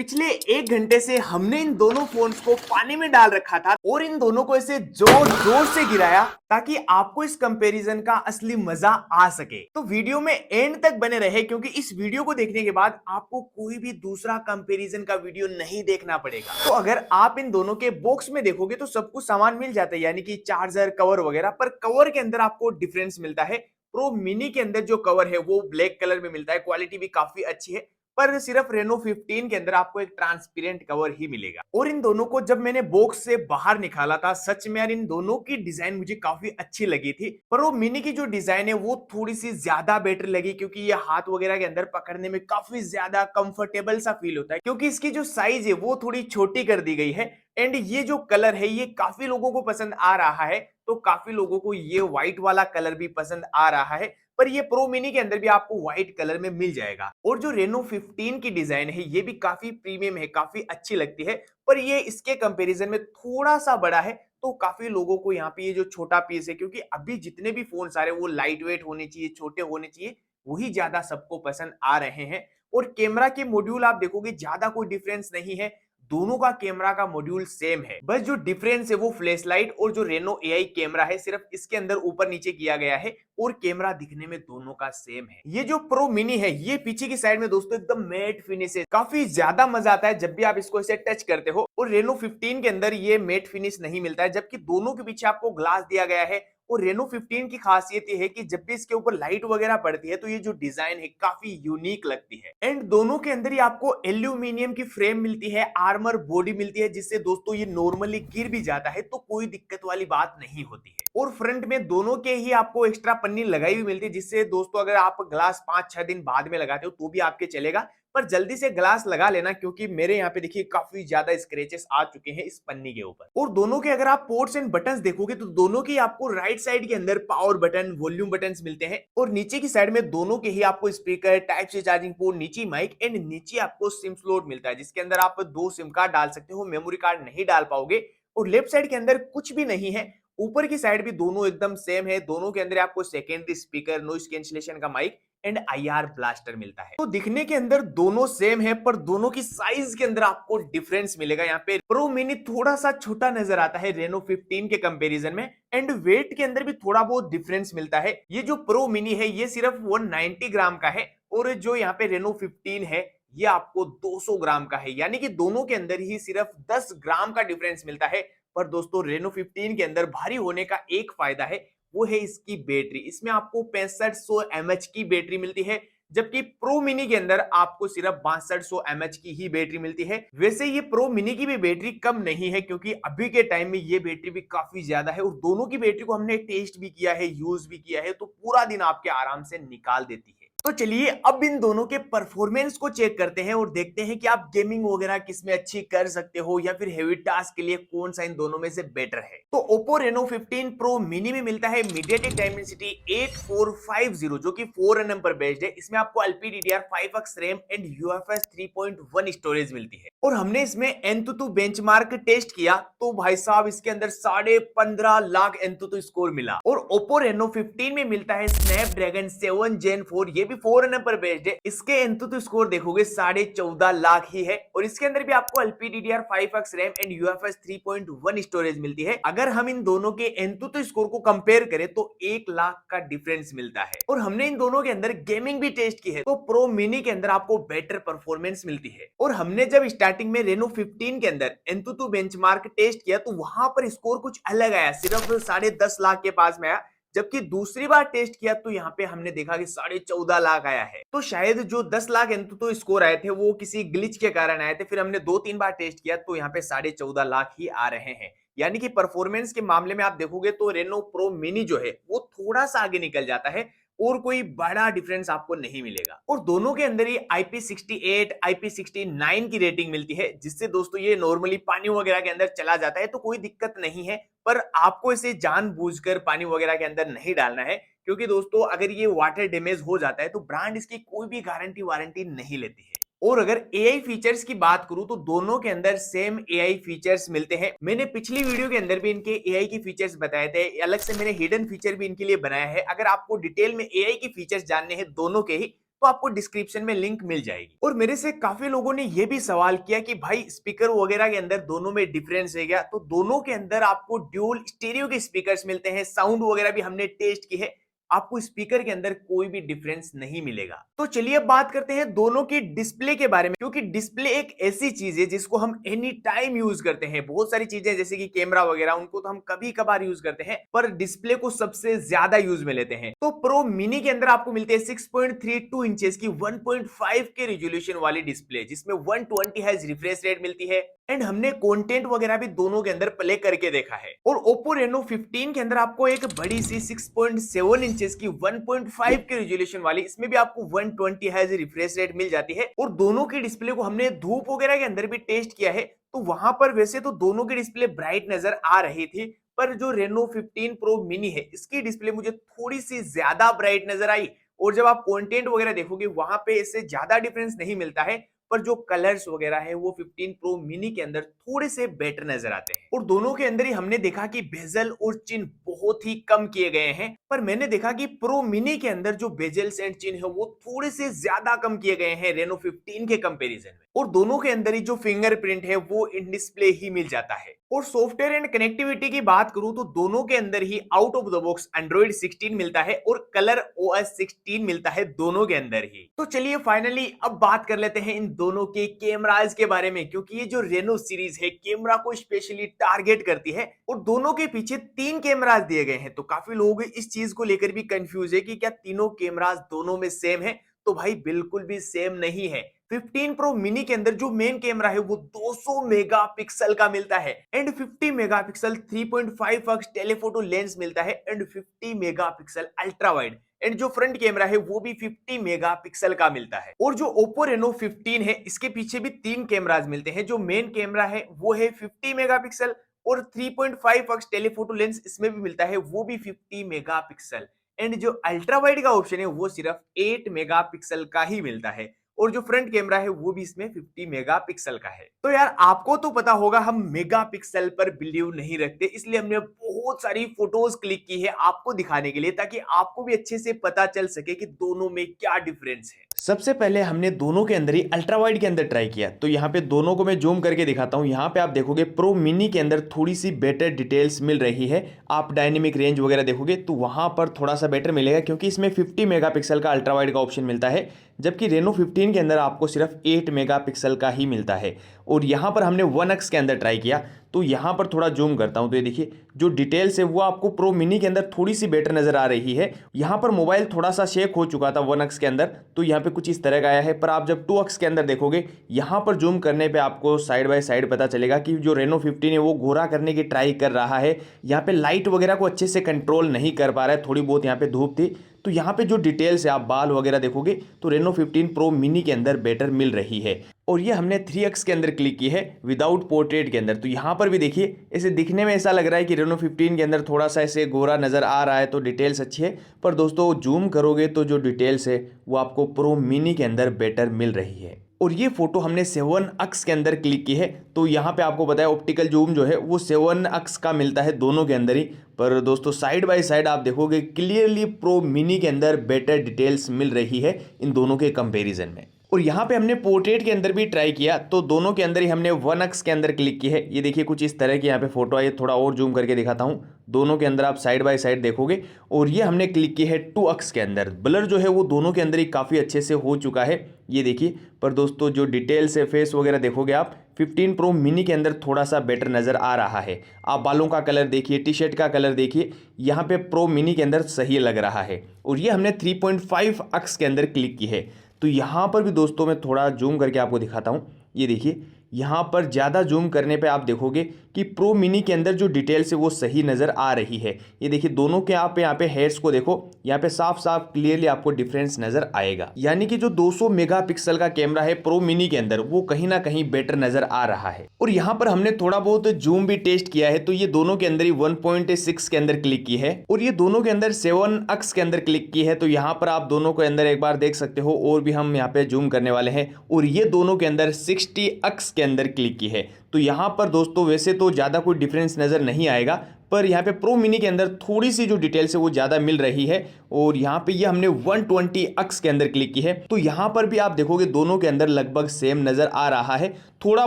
पिछले 1 घंटे से हमने इन दोनों फोन्स को पानी में डाल रखा था और इन दोनों को ऐसे जोर जोर से गिराया ताकि आपको इस कंपैरिजन का असली मजा आ सके। तो वीडियो में एंड तक बने रहे क्योंकि इस वीडियो को देखने के बाद आपको कोई भी दूसरा कंपैरिजन का वीडियो नहीं देखना पड़ेगा। तो अगर आप इन दोनों के बॉक्स में देखोगे तो सब कुछ सामान मिल जाता है, यानी कि चार्जर, कवर वगैरह, पर कवर के अंदर आपको डिफरेंस मिलता है। प्रो मिनी के अंदर जो कवर है वो ब्लैक कलर में मिलता है, क्वालिटी भी काफी अच्छी है, पर सिर्फ रेनो 15 के अंदर आपको एक ट्रांसपेरेंट कवर ही मिलेगा। और इन दोनों को जब मैंने बॉक्स से बाहर निकाला था, सच में यार इन दोनों की डिजाइन मुझे काफी अच्छी लगी थी, पर वो मिनी की जो डिजाइन है वो थोड़ी सी ज्यादा बेटर लगी क्योंकि ये हाथ वगैरह के अंदर पकड़ने में काफी ज्यादा कंफर्टेबल सा फील होता है, क्योंकि इसकी जो साइज है वो थोड़ी छोटी कर दी गई है। एंड ये जो कलर है ये काफी लोगों को पसंद आ रहा है, तो काफी लोगों को ये व्हाइट वाला कलर भी पसंद आ रहा है, पर ये प्रो मिनी के अंदर भी आपको व्हाइट कलर में मिल जाएगा। और जो रेनो 15 की डिजाइन है ये भी काफी प्रीमियम है, काफी अच्छी लगती है, पर ये इसके कंपैरिजन में थोड़ा सा बड़ा है। तो काफी लोगों को यहाँ पे ये जो छोटा पीस है, क्योंकि अभी जितने भी फोन आ रहे हैं वो लाइट वेट होने चाहिए, छोटे होने चाहिए, वही ज्यादा सबको पसंद आ रहे हैं। और कैमरा के मॉड्यूल आप देखोगे ज्यादा कोई डिफरेंस नहीं है, दोनों का कैमरा का मॉड्यूल सेम है, बस जो डिफरेंस है वो फ्लैश लाइट और जो रेनो एआई कैमरा है सिर्फ इसके अंदर ऊपर नीचे किया गया है, और कैमरा दिखने में दोनों का सेम है। ये जो प्रो मिनी है ये पीछे की साइड में दोस्तों एकदम मैट फिनिश है, काफी ज्यादा मजा आता है जब भी आप इसको ऐसे टच करते हो। और रेनो 15 के अंदर ये मैट फिनिश नहीं मिलता है, जबकि दोनों के पीछे आपको ग्लास दिया गया है। और रेनो 15 की खासियत ये है कि जब भी इसके ऊपर लाइट वगैरह पड़ती है तो ये जो डिजाइन है काफी यूनिक लगती है। एंड दोनों के अंदर ही आपको एल्यूमिनियम की फ्रेम मिलती है, आर्मर बॉडी मिलती है, जिससे दोस्तों ये नॉर्मली गिर भी जाता है तो कोई दिक्कत वाली बात नहीं होती है। और फ्रंट में दोनों के ही आपको एक्स्ट्रा पन्नी लगाई हुई मिलती है, जिससे दोस्तों अगर आप ग्लास 5-6 दिन बाद में लगाते हो तो भी आपके चलेगा, पर जल्दी से ग्लास लगा लेना क्योंकि मेरे यहाँ पे देखिए काफी ज्यादा स्क्रैचेस आ चुके हैं इस पन्नी के ऊपर। और दोनों के अगर आप पोर्ट्स एंड बटन्स देखोगे तो दोनों की आपको राइट साइड के अंदर पावर बटन, वॉल्यूम बटन्स मिलते हैं, और नीचे की साइड में दोनों के ही आपको speaker, type C charging port, नीचे माइक, एंड नीचे आपको सिम स्लॉट मिलता है जिसके अंदर आप 2 सिम कार्ड डाल सकते हो, मेमोरी कार्ड नहीं डाल पाओगे। और लेफ्ट साइड के अंदर कुछ भी नहीं है, ऊपर की साइड भी दोनों एकदम सेम है, दोनों के अंदर आपको सेकेंडरी स्पीकर, नॉइस कैंसिलेशन का माइक एंड आईआर ब्लास्टर मिलता है। तो दिखने के अंदर दोनों सेम है, पर दोनों की साइज के अंदर आपको डिफरेंस मिलेगा। यहाँ पे प्रो मिनी थोड़ा सा छोटा नजर आता है रेनो 15 के कंपैरिजन में, एंड वेट के अंदर भी थोड़ा बहुत डिफरेंस मिलता है। ये जो प्रो मिनी है ये सिर्फ 190 ग्राम का है, और जो यहाँ पे रेनो 15 है ये आपको 200 ग्राम का है, यानी कि दोनों के अंदर ही सिर्फ 10 ग्राम का डिफरेंस मिलता है। पर दोस्तों रेनो 15 के अंदर भारी होने का एक फायदा है, वो है इसकी बैटरी। इसमें आपको 6500 mAh की बैटरी मिलती है, जबकि प्रो मिनी के अंदर आपको सिर्फ 6200 mAh की ही बैटरी मिलती है। वैसे ये प्रो मिनी की भी बैटरी कम नहीं है, क्योंकि अभी के टाइम में ये बैटरी भी काफी ज्यादा है, और दोनों की बैटरी को हमने टेस्ट भी किया है, यूज भी किया है, तो पूरा दिन आपके आराम से निकाल देती है। तो चलिए अब इन दोनों के परफॉर्मेंस को चेक करते हैं और देखते हैं कि आप गेमिंग वगैरह किसमें अच्छी कर सकते हो, या फिर हेवी टास्क के लिए कौन सा इन दोनों में से बेटर है। तो Oppo Reno 15 Pro Mini में मिलता है MediaTek Dimensity 8450, जो कि 4nm पर बेस्ड है। इसमें आपको LPDDR5X RAM and UFS 3.1 storage मिलती है, और हमने इसमें Antutu बेंचमार्क टेस्ट किया तो भाई साहब इसके अंदर 15.5 लाख Antutu स्कोर मिला। और Oppo Reno 15 में मिलता है Snapdragon 7 Gen 4, ये भी 4nm पर बेस्ड है। इसके Antutu स्कोर देखोगे 14.5 लाख ही है, और इसके अंदर भी आपको LPDDR5X RAM and UFS 3.1 storage मिलती है। अगर हम इन दोनों के Antutu स्कोर को कंपेयर करें तो 1 लाख का डिफरेंस मिलता है। और हमने इन दोनों के अंदर गेमिंग भी टेस्ट की है, तो प्रो मिनी के अंदर आपको बेटर परफॉर्मेंस मिलती है। और हमने जब स्टार्टिंग में रेनो 15 के अंदर Antutu बेंचमार्क टेस्ट किया तो वहां पर स्कोर कुछ अलग आया, सिर्फ 10.5 लाख के पास में आया, जबकि दूसरी बार टेस्ट किया तो यहाँ पे हमने देखा कि 14.5 लाख आया है। तो शायद जो 10 लाख Antutu स्कोर आए थे वो किसी ग्लिच के कारण आए थे, फिर हमने 2-3 बार टेस्ट किया तो यहाँ पे 14.5 लाख ही आ रहे हैं। यानी कि परफॉर्मेंस के मामले में आप देखोगे तो रेनो प्रो मिनी जो है वो थोड़ा सा आगे निकल जाता है, और कोई बड़ा डिफरेंस आपको नहीं मिलेगा। और दोनों के अंदर ही IP68, IP69 की रेटिंग मिलती है, जिससे दोस्तों ये नॉर्मली पानी वगैरह के अंदर चला जाता है तो कोई दिक्कत नहीं है, पर आपको इसे जानबूझकर पानी वगैरह के अंदर नहीं डालना है, क्योंकि दोस्तों अगर ये वाटर डैमेज हो जाता है तो ब्रांड इसकी कोई भी गारंटी वारंटी नहीं लेती है। और अगर AI फीचर्स की बात करूं तो दोनों के अंदर सेम AI फीचर्स मिलते हैं। मैंने पिछली वीडियो के अंदर भी इनके AI की फीचर्स बताए थे, अलग से मैंने हिडन फीचर भी इनके लिए बनाया है। अगर आपको डिटेल में AI की फीचर्स जानने हैं दोनों के ही तो आपको डिस्क्रिप्शन में लिंक मिल जाएगी। और मेरे से काफी लोगों ने ये भी सवाल किया कि भाई स्पीकर वगैरह के अंदर दोनों में डिफरेंस है क्या? तो दोनों के अंदर आपको ड्यूल स्टीरियो के स्पीकर्स मिलते हैं, साउंड वगैरह भी हमने टेस्ट की है, आपको स्पीकर के अंदर कोई भी डिफरेंस नहीं मिलेगा। तो चलिए अब बात करते हैं दोनों की डिस्प्ले के बारे में, क्योंकि डिस्प्ले एक ऐसी चीज है जिसको हम एनी टाइम यूज करते हैं। बहुत सारी चीजें जैसे कि कैमरा वगैरह उनको तो हम कभी कभार यूज करते हैं, पर डिस्प्ले को सबसे ज्यादा यूज में लेते हैं। तो प्रो मिनी के अंदर आपको मिलते हैं 6.32 इंचेस की 1.5 के रिजोल्यूशन वाली डिस्प्ले, जिसमें 120 हर्ट्ज रिफ्रेश रेट मिलती है। एंड हमने कंटेंट वगैरह भी दोनों के अंदर प्ले करके देखा है। और Oppo Reno 15 के अंदर आपको एक बड़ी सी 6.7 इंचेस की 1.5 के रिजोल्यूशन वाली, इसमें भी आपको 120 हर्ट्ज रिफ्रेश रेट मिल जाती है। और दोनों की डिस्प्ले को हमने धूप वगैरह के अंदर भी टेस्ट किया है, तो वहां पर वैसे तो दोनों की डिस्प्ले ब्राइट नजर आ रही थी, पर जो Reno 15 Pro Mini है इसकी डिस्प्ले मुझे थोड़ी सी ज्यादा ब्राइट नजर आई। और जब आप कंटेंट वगैरह देखोगे वहां पे इससे ज्यादा डिफरेंस नहीं मिलता है, पर जो कलर्स वगैरह है वो 15 प्रो मिनी के अंदर थोड़े से बेटर नजर आते हैं। और दोनों के अंदर ही हमने देखा कि बेजल और चिन्ह बहुत ही कम किए गए हैं, पर मैंने देखा कि प्रो मिनी के अंदर जो बेजल्स एंड चिन्ह है वो थोड़े से ज्यादा कम किए गए हैं Reno 15 के कंपैरिजन में। और दोनों के अंदर ही जो फिंगरप्रिंट है वो इन डिस्प्ले ही मिल जाता है। और सॉफ्टवेयर एंड कनेक्टिविटी की बात करूं तो दोनों के अंदर ही out of the box Android 16 मिलता है और कलर OS 16 मिलता है दोनों के अंदर ही। तो चलिए फाइनली अब बात कर लेते हैं इन दोनों के कैमराज के बारे में, क्योंकि ये जो रेनो सीरीज है कैमरा को स्पेशली टारगेट करती है। और दोनों के पीछे 3 कैमराज दिए गए हैं, तो काफी लोग इस चीज को लेकर भी कंफ्यूज है कि क्या तीनों कैमराज दोनों में सेम है। तो भाई बिल्कुल भी सेम नहीं है। 15 प्रो मिनी के अंदर जो मेन कैमरा है वो 200 मेगापिक्सल का मिलता है and 50 megapixel 3.5x telephoto lens मिलता है and 50 megapixel ultra wide and जो फ्रंट कैमरा है वो भी 50 मेगापिक्सल का मिलता है। और जो Oppo Reno 15 है इसके पीछे भी 3 कैमराज मिलते हैं। जो मेन कैमरा है वो है 50 मेगापिक्सल और 3.5x टेलीफोटो लेंस इसमें भी मिलता है, वो भी 50 मेगापिक्सल एंड जो अल्ट्रा वाइड का ऑप्शन है वो सिर्फ 8 मेगापिक्सल का ही मिलता है। और जो फ्रंट कैमरा है वो भी इसमें 50 मेगापिक्सल का है। तो यार आपको तो पता होगा हम मेगापिक्सल पर बिलीव नहीं रखते, इसलिए हमने बहुत सारी फोटोज क्लिक की है आपको दिखाने के लिए, ताकि आपको भी अच्छे से पता चल सके कि दोनों में क्या डिफरेंस है। सबसे पहले हमने दोनों के अंदर ही अल्ट्रा वाइड के अंदर ट्राई किया, तो यहाँ पे दोनों को मैं जूम करके दिखाता हूँ। यहाँ पे आप देखोगे प्रो मिनी के अंदर थोड़ी सी बेटर डिटेल्स मिल रही है। आप डायनेमिक रेंज वगैरह देखोगे तो वहां पर थोड़ा सा बेटर मिलेगा, क्योंकि इसमें 50 मेगापिक्सल का अल्ट्रा वाइड का ऑप्शन मिलता है, जबकि Reno 15 के अंदर आपको सिर्फ 8 मेगापिक्सल का ही मिलता है। और यहाँ पर हमने 1x के अंदर ट्राई किया, तो यहाँ पर थोड़ा जूम करता हूँ तो ये देखिए जो डिटेल्स है वो आपको प्रो मिनी के अंदर थोड़ी सी बेटर नजर आ रही है। यहाँ पर मोबाइल थोड़ा सा शेक हो चुका था 1x के अंदर, तो यहाँ पे कुछ इस तरह का आया है। पर आप जब 2x के अंदर देखोगे यहाँ पर जूम करने पे आपको साइड बाय साइड पता चलेगा कि जो Reno 15 है वो गोरा करने की ट्राई कर रहा है। यहाँ पे लाइट वगैरह को अच्छे से कंट्रोल नहीं कर पा रहा है, थोड़ी बहुत यहाँ पे धूप थी। तो यहाँ पे जो डिटेल्स है आप बाल वगैरह देखोगे तो Reno 15 प्रो मिनी के अंदर बेटर मिल रही है। और ये हमने 3x के अंदर क्लिक की है विदाउट पोर्ट्रेट के अंदर, तो यहाँ पर भी देखिए ऐसे दिखने में ऐसा लग रहा है कि Reno 15 के अंदर थोड़ा सा ऐसे गोरा नज़र आ रहा है, तो डिटेल्स अच्छी है। पर दोस्तों जूम करोगे तो जो डिटेल्स है वो आपको प्रो मिनी के अंदर बेटर मिल रही है। और ये फोटो हमने 7x के अंदर क्लिक की है, तो यहाँ पे आपको बताया ऑप्टिकल जूम जो है वो 7x का मिलता है दोनों के अंदर ही। पर दोस्तों साइड बाय साइड आप देखोगे क्लियरली प्रो मिनी के अंदर बेटर डिटेल्स मिल रही है इन दोनों के कंपैरिजन में। और यहाँ पे हमने पोर्ट्रेट के अंदर भी ट्राई किया, तो दोनों के अंदर ही हमने 1x के अंदर क्लिक की है। ये देखिए कुछ इस तरह की यहाँ पे फोटो आई है, थोड़ा और जूम करके दिखाता हूँ। दोनों के अंदर आप साइड बाय साइड देखोगे। और ये हमने क्लिक की है 2x के अंदर, ब्लर जो है वो दोनों के अंदर ही काफ़ी अच्छे से हो चुका है, ये देखिए। पर दोस्तों जो डिटेल्स है फेस वगैरह देखोगे आप 15 प्रो मिनी के अंदर थोड़ा सा बेटर नज़र आ रहा है। आप बालों का कलर देखिए, टी शर्ट का कलर देखिए, यहाँ पे प्रो मिनी के अंदर सही लग रहा है। और ये हमने 3.5x के अंदर क्लिक की है, तो यहाँ पर भी दोस्तों मैं थोड़ा जूम करके आपको दिखाता हूँ। ये देखिए यहाँ पर ज़्यादा जूम करने पे आप देखोगे कि प्रो मिनी के अंदर जो डिटेल्स है वो सही नज़र आ रही है। ये देखिए दोनों के आप यहाँ पे हेड्स को देखो, यहाँ पे साफ साफ क्लियरली आपको डिफरेंस नज़र आएगा। यानी कि जो 200 मेगापिक्सल का कैमरा है प्रो मिनी के अंदर वो कहीं ना कहीं बेटर नज़र आ रहा है। और यहाँ पर हमने थोड़ा बहुत जूम भी टेस्ट किया है, तो ये दोनों के अंदर ही 1.6 के अंदर क्लिक की है और ये दोनों के अंदर 7x के अंदर क्लिक की है। तो यहाँ पर आप दोनों के अंदर एक बार देख सकते हो, और भी हम यहाँ पे जूम करने वाले हैं। और ये दोनों के अंदर 60x के अंदर क्लिक की है। तो यहाँ पर दोस्तों वैसे तो ज़्यादा कोई डिफरेंस नज़र नहीं आएगा, पर यहाँ पे प्रो मिनी के अंदर थोड़ी सी जो डिटेल्स है वो ज़्यादा मिल रही है। और यहाँ पे ये हमने 120x के अंदर क्लिक की है, तो यहाँ पर भी आप देखोगे दोनों के अंदर लगभग सेम नजर आ रहा है। थोड़ा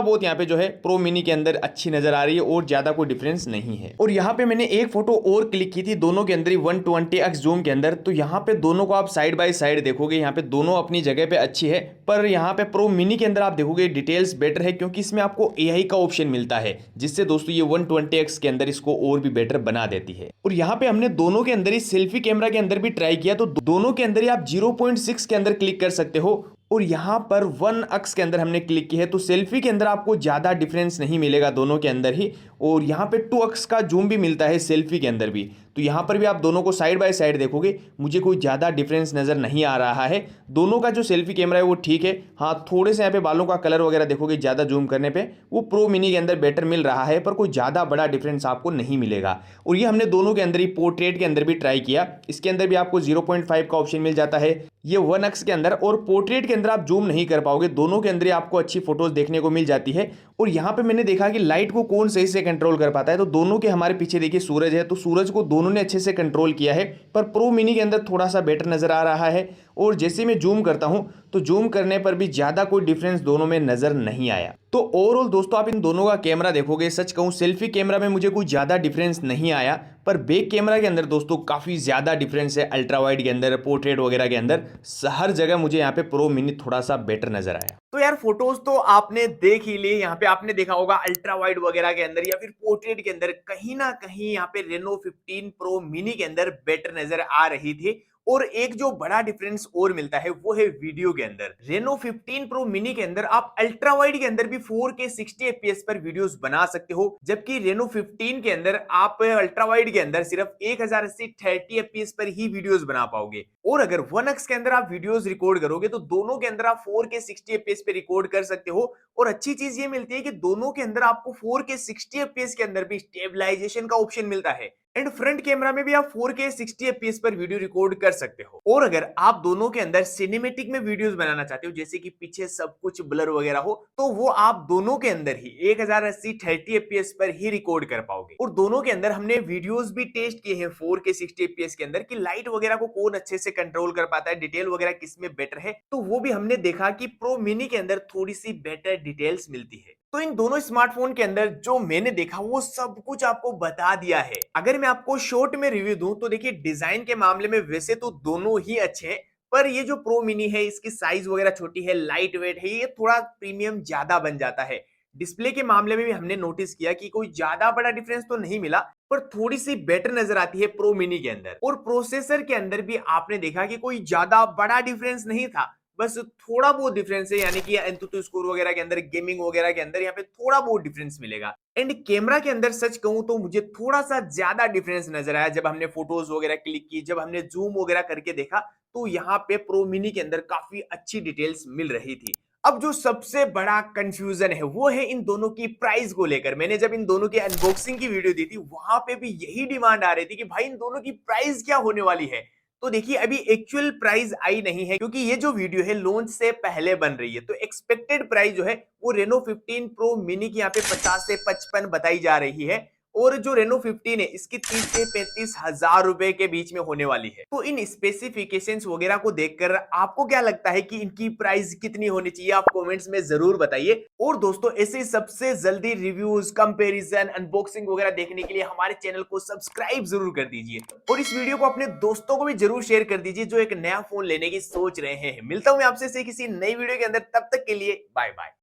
बहुत यहाँ पे जो है प्रो मिनी के अंदर अच्छी नजर आ रही है और ज्यादा कोई डिफरेंस नहीं है। और यहाँ पे मैंने एक फोटो और क्लिक की थी दोनों के अंदर ही 120x जूम के अंदर, तो यहाँ पे दोनों को आप साइड बाय साइड देखोगे, यहाँ पे दोनों अपनी जगह पे अच्छी है, पर यहाँ पे प्रो मिनी के अंदर आप देखोगे डिटेल्स बेटर है क्योंकि इसमें आपको एआई का ऑप्शन मिलता है, जिससे दोस्तों ये 120x के अंदर इसको और भी बेटर बना देती है। और यहाँ पे हमने दोनों के अंदर ही सेल्फी कैमरा के अंदर भी ट्राई किया, तो दोनों के अंदर ही आप 0.6 के अंदर क्लिक कर सकते हो और यहाँ पर 1x के अंदर हमने क्लिक की है, तो सेल्फी के अंदर आपको ज़्यादा डिफरेंस नहीं मिलेगा दोनों के अंदर ही। और यहाँ पे 2x का जूम भी मिलता है सेल्फी के अंदर भी, तो यहाँ पर भी आप दोनों को साइड बाय साइड देखोगे, मुझे कोई ज़्यादा डिफरेंस नज़र नहीं आ रहा है। दोनों का जो सेल्फी कैमरा है वो ठीक है, हाँ थोड़े से यहाँ पे बालों का कलर वगैरह देखोगे ज़्यादा जूम करने पे वो प्रो मिनी के अंदर बेटर मिल रहा है, पर कोई ज़्यादा बड़ा डिफरेंस आपको नहीं मिलेगा। और ये हमने दोनों के अंदर ही पोर्ट्रेट के अंदर भी ट्राई किया, इसके अंदर भी आपको 0.5 का ऑप्शन मिल जाता है, ये 1x के अंदर, और पोर्ट्रेट के अंदर आप जूम नहीं कर पाओगे, दोनों के अंदर ही आपको अच्छी फोटोज देखने को मिल जाती है। और यहाँ पे मैंने देखा कि लाइट को कौन सही से कंट्रोल कर पाता है, तो दोनों के हमारे पीछे देखिए सूरज है, तो सूरज को दोनों ने अच्छे से कंट्रोल किया है, पर प्रो मिनी के अंदर थोड़ा सा बेटर नजर आ रहा है। और जैसे मैं जूम करता हूं तो जूम करने पर भी ज्यादा कोई डिफरेंस दोनों में नजर नहीं आया। तो ओवरऑल दोस्तों आप इन दोनों का कैमरा देखोगे, सच कहूं सेल्फी कैमरा में मुझे कोई ज्यादा डिफरेंस नहीं आया, पर बैक कैमरा के अंदर दोस्तों काफी ज्यादा डिफरेंस है, अल्ट्रा वाइड के अंदर, पोर्ट्रेट वगैरह के अंदर, हर जगह मुझे यहाँ पे प्रो मिनी थोड़ा सा बेटर नजर आया। तो यार फोटोज तो आपने देख ही ली, यहाँ पे आपने देखा होगा अल्ट्रा वाइड वगैरह के अंदर या फिर पोर्ट्रेट के अंदर कहीं ना कहीं यहाँ पे रेनो 15 प्रो मिनी के अंदर बेटर नजर आ रही थी। और एक जो बड़ा डिफरेंस और मिलता है वो है वीडियो के अंदर। रेनो 15 प्रो मिनी के अंदर आप अल्ट्रा वाइड के अंदर भी 4K 60 fps पर वीडियोस बना सकते हो, जबकि रेनो 15 के अंदर आप अल्ट्रा वाइड के अंदर सिर्फ 1080 30 fps पर ही वीडियोस बना पाओगे। और अगर 1x के अंदर आप वीडियोस रिकॉर्ड करोगे तो दोनों के अंदर आप 4K 60 fps पे रिकॉर्ड कर सकते हो। और अच्छी चीज ये मिलती है कि दोनों के अंदर आपको 4K 60 fps के अंदर भी स्टेबलाइजेशन का ऑप्शन मिलता है, एंड फ्रंट कैमरा में भी आप 4K 60 fps पर वीडियो रिकॉर्ड कर सकते हो। और अगर आप दोनों के अंदर सिनेमैटिक में वीडियोस बनाना चाहते हो, जैसे कि पीछे सब कुछ ब्लर वगैरह हो, तो वो आप दोनों के अंदर ही 1080 30 fps पर ही रिकॉर्ड कर पाओगे। और दोनों के अंदर हमने वीडियोस भी टेस्ट किए हैं 4K 60 fps के अंदर कि लाइट वगैरह को कौन अच्छे से कंट्रोल कर पाता है, डिटेल वगैरह किसमें बेटर है, तो वो भी हमने देखा कि प्रो मिनी के अंदर थोड़ी सी बेटर डिटेल्स मिलती है। तो इन दोनों स्मार्टफोन के अंदर जो मैंने देखा वो सब कुछ आपको बता दिया है। अगर मैं आपको शॉर्ट में रिव्यू दूं तो देखिए डिजाइन के मामले में वैसे तो दोनों ही अच्छे हैं, पर ये जो प्रो मिनी है इसकी साइज वगैरह छोटी है, लाइट वेट है, ये थोड़ा प्रीमियम ज्यादा बन जाता है। डिस्प्ले के मामले में भी हमने नोटिस किया कि कोई ज्यादा बड़ा डिफरेंस तो नहीं मिला, पर थोड़ी सी बेटर नजर आती है प्रो मिनी के अंदर। और प्रोसेसर के अंदर भी आपने देखा कि कोई ज्यादा बड़ा डिफरेंस नहीं था, बस थोड़ा बहुत डिफरेंस है, यानी कि एंतुतु स्कोर वगैरह के अंदर, गेमिंग वगैरह के अंदर यहाँ पे थोड़ा बहुत डिफरेंस मिलेगा। एंड कैमरा के अंदर सच कहूं तो मुझे थोड़ा सा ज्यादा डिफरेंस नजर आया जब हमने फोटोज वगैरह क्लिक की, जब हमने जूम वगैरह करके देखा, तो यहाँ पे प्रो मिनी के अंदर काफी अच्छी डिटेल्स मिल रही थी। अब जो सबसे बड़ा कंफ्यूजन है वो है इन दोनों की प्राइस को लेकर। मैंने जब इन दोनों की अनबॉक्सिंग की वीडियो दी थी वहां पे भी यही डिमांड आ रही थी कि भाई इन दोनों की प्राइस क्या होने वाली है। तो देखिए अभी एक्चुअल प्राइस आई नहीं है क्योंकि ये जो वीडियो है लॉन्च से पहले बन रही है, तो एक्सपेक्टेड प्राइस जो है वो रेनो 15 प्रो मिनी की यहाँ पे 50 से 55 बताई जा रही है, और जो रेनो 15 है इसकी 30 से 35 हजार रुपए के बीच में होने वाली है। तो इन स्पेसिफिकेशंस वगैरह को देखकर आपको क्या लगता है कि इनकी प्राइस कितनी होनी चाहिए, आप कमेंट्स में जरूर बताइए। और दोस्तों ऐसे सबसे जल्दी रिव्यूज, कंपैरिजन, अनबॉक्सिंग वगैरह देखने के लिए हमारे चैनल को सब्सक्राइब जरूर कर दीजिए, और इस वीडियो को अपने दोस्तों को भी जरूर शेयर कर दीजिए जो एक नया फोन लेने की सोच रहे हैं। मिलता हूं मैं आपसे किसी नई वीडियो के अंदर, तब तक के लिए बाय बाय।